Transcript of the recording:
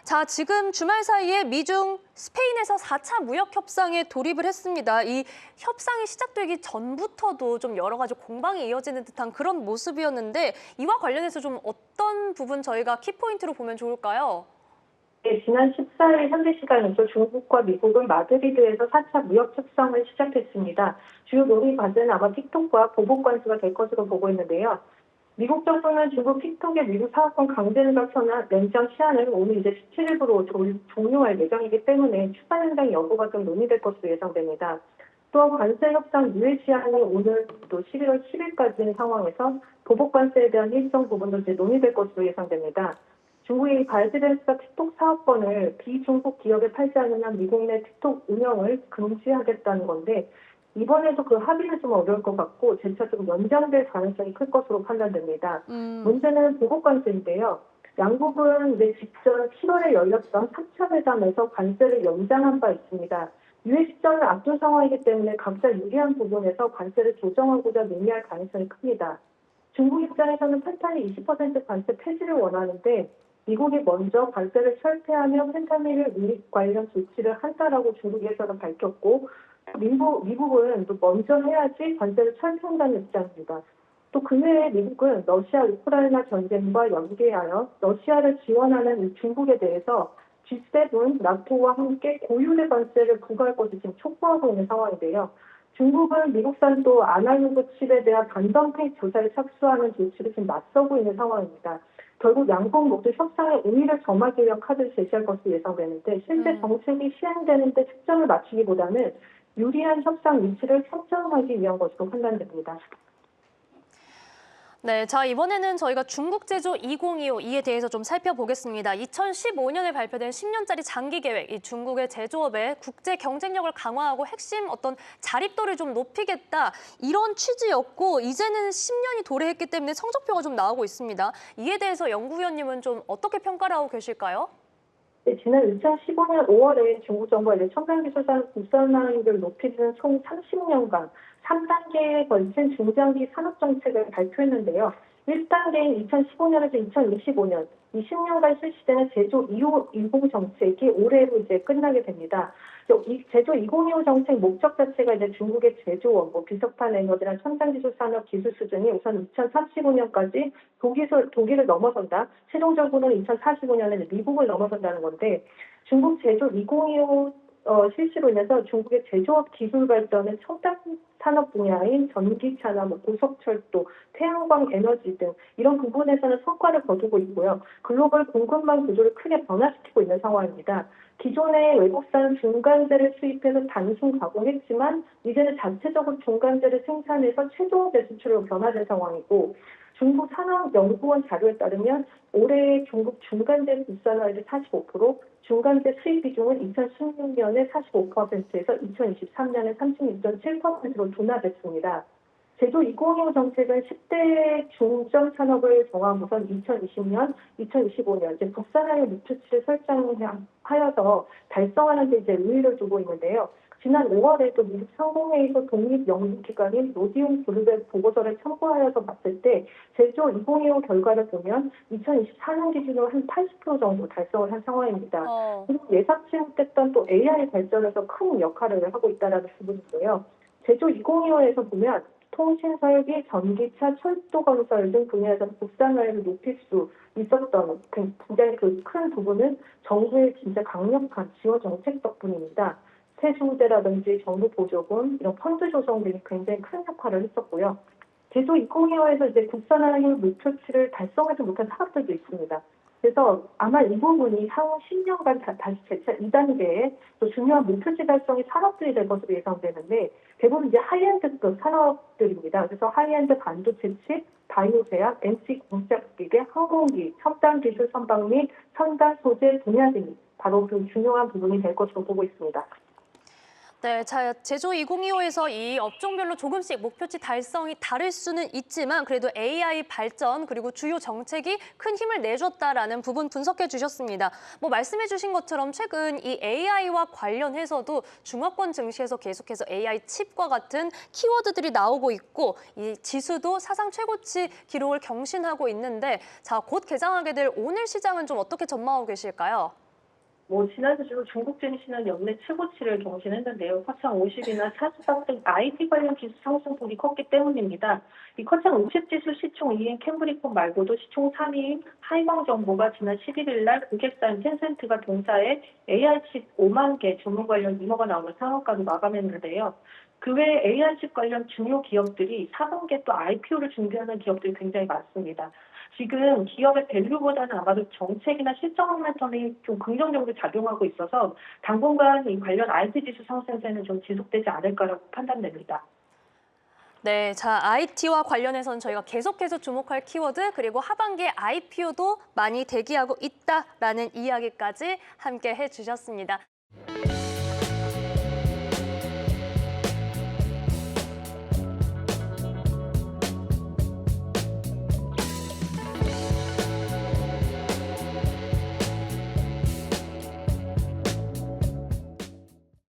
자, 지금 주말 사이에 미중 스페인에서 4차 무역 협상에 돌입을 했습니다. 이 협상이 시작되기 전부터도 좀 여러 가지 공방이 이어지는 듯한 그런 모습이었는데 이와 관련해서 좀 어떤 부분 저희가 키포인트로 보면 좋을까요? 네, 지난 14일 현지 시간에서 중국과 미국은 마드리드에서 4차 무역 협상을 시작했습니다. 주요 논의 과제는 아마 틱톡과 보복 관세가 될 것으로 보고 있는데요. 미국 정부는 중국 틱톡의 미국 사업권 강제 누락 연장 시한을 오늘 이제 17일부로 종료할 예정이기 때문에 추가 연장 여부가 좀 논의될 것으로 예상됩니다. 또한 관세 협상 유예 시한이 오늘 또 11월 10일까지인 상황에서 보복 관세에 대한 일정 부분도 이제 논의될 것으로 예상됩니다. 중국이 바이든스가 틱톡 사업권을 비중국 기업에 팔지 않으면 미국 내 틱톡 운영을 금지하겠다는 건데 이번에도 그 합의는 좀 어려울 것 같고 재차 좀 연장될 가능성이 클 것으로 판단됩니다. 문제는 보복 관세인데요. 양국은 이제 직전 7월에 열렸던 3차 회담에서 관세를 연장한 바 있습니다. 유예 시점을 앞둔 상황이기 때문에 각자 유리한 부분에서 관세를 조정하고자 논의할 가능성이 큽니다. 중국 입장에서는 펜타닐 20% 관세 폐지를 원하는데 미국이 먼저 관세를 철폐하며 펜타닐 유입 관련 조치를 한다라고 중국에서는 밝혔고 미국은 또 먼저 해야지 관세를 철폐한다는 입장입니다. 또 근래에 미국은 러시아 우크라이나 전쟁과 연계하여 러시아를 지원하는 중국에 대해서 G7, 나토와 함께 고율의 관세를 부과할 것을 지금 촉구하고 있는 상황인데요. 중국은 미국산 또 아날로그 칩에 대한 반덤핑 조사에 착수하는 조치를 지금 맞서고 있는 상황입니다. 결국 양국 모두 협상에 우위를 점하기 위한 카드를 제시할 것으로 예상되는데 실제 정책이 시행되는 데 초점을 맞추기보다는 유리한 협상 위치를 선점하기 위한 것으로 판단됩니다. 네, 자 이번에는 저희가 중국 제조 2025 이에 대해서 좀 살펴보겠습니다. 2015년에 발표된 10년짜리 장기 계획, 이 중국의 제조업의 국제 경쟁력을 강화하고 핵심 어떤 자립도를 좀 높이겠다 이런 취지였고 이제는 10년이 도래했기 때문에 성적표가 좀 나오고 있습니다. 이에 대해서 연구위원님은 좀 어떻게 평가를 하고 계실까요? 네, 지난 2015년 5월에 중국 정부가 이제 첨단 기술 산업 국산화율을 높이는 총 30년간 3단계에 걸친 중장기 산업 정책을 발표했는데요. 1단계인 2015년에서 2025년, 이 10년간 실시되는 제조 2025 정책이 올해로 이제 끝나게 됩니다. 이 제조 2025 정책 목적 자체가 이제 중국의 제조업, 비석탄 에너지나 첨단 기술 산업 기술 수준이 우선 2035년까지 독일을 넘어선다. 최종적으로는 2045년에 미국을 넘어선다는 건데 중국 제조 2025 실시로 인해서 중국의 제조업 기술 발전은 첨단 산업 분야인 전기차나 고속철도, 태양광 에너지 등 이런 부분에서는 성과를 거두고 있고요. 글로벌 공급망 구조를 크게 변화시키고 있는 상황입니다. 기존의 외국산 중간재를 수입해서 단순 가공했지만 이제는 자체적으로 중간재를 생산해서 최종 배수출로 변화된 상황이고 중국 산업연구원 자료에 따르면 올해 중국 중간재 국산화율이 45%, 중간재 수입 비중은 2016년에 45%에서 2023년에 36.7%로 둔화됐습니다. 제조 2025 정책은 10대 중점 산업을 정하고선 2020년, 2025년 이제 국산화율 목표치를 설정하여서 달성하는 데 이제 의의를 두고 있는데요. 지난 5월에 또 미국 상공회의소 독립연구기관인 로디움 그룹의 보고서를 참고하여서 봤을 때 제조 2025 결과를 보면 2024년 기준으로 한 80% 정도 달성을 한 상황입니다. 그리고 예상치 못했던 또 AI 발전에서 큰 역할을 하고 있다는 부분인데요. 제조 2025에서 보면 통신 설비, 전기차, 철도 건설 등 분야에서 국산화율을 높일 수 있었던 굉장히 그 큰 부분은 정부의 진짜 강력한 지원 정책 덕분입니다. 세수대라든지 정부 보조금, 이런 펀드 조성 등이 굉장히 큰 역할을 했었고요. 제조 2025에서 이제 국산화율 목표치를 달성하지 못한 사업들도 있습니다. 그래서 아마 이 부분이 향후 10년간 다시 재차 2단계에 또 중요한 목표치 달성의 산업들이 될 것으로 예상되는데 대부분 이제 하이엔드급 산업들입니다. 그래서 하이엔드 반도체 칩, 바이오 제약, NC 공작기계, 항공기, 첨단 기술 선박 및 첨단 소재 분야 등이 바로 그 중요한 부분이 될 것으로 보고 있습니다. 네, 자, 제조 2025에서 이 업종별로 조금씩 목표치 달성이 다를 수는 있지만 그래도 AI 발전 그리고 주요 정책이 큰 힘을 내줬다라는 부분 분석해 주셨습니다. 말씀해 주신 것처럼 최근 이 AI와 관련해서도 중화권 증시에서 계속해서 AI 칩과 같은 키워드들이 나오고 있고 이 지수도 사상 최고치 기록을 경신하고 있는데 자, 곧 개장하게 될 오늘 시장은 좀 어떻게 전망하고 계실까요? 지난주 중국 증시는 연내 최고치를 경신했는데요. 코창 50이나 차스닥 등 IT 관련 지수 상승폭이 컸기 때문입니다. 이 코창 50 지수 시총 2위인 캠브리콘 말고도 시총 3위인 하이광정보가 지난 11일 날 고객사인 텐센트가 동사에 AI칩 5만 개 주문 관련 유머가 나오는 상한가로 마감했는데요. 그 외에 AI칩 관련 중요 기업들이 4분기에 또 IPO를 준비하는 기업들이 굉장히 많습니다. 지금 기업의 밸류보다는 아마도 정책이나 실적 모멘텀이 좀 긍정적으로 작용하고 있어서 당분간 이 관련 IT 지수 상승세는 좀 지속되지 않을까라고 판단됩니다. 네, 자, IT와 관련해서는 저희가 계속해서 주목할 키워드 그리고 하반기에 IPO도 많이 대기하고 있다라는 이야기까지 함께 해주셨습니다.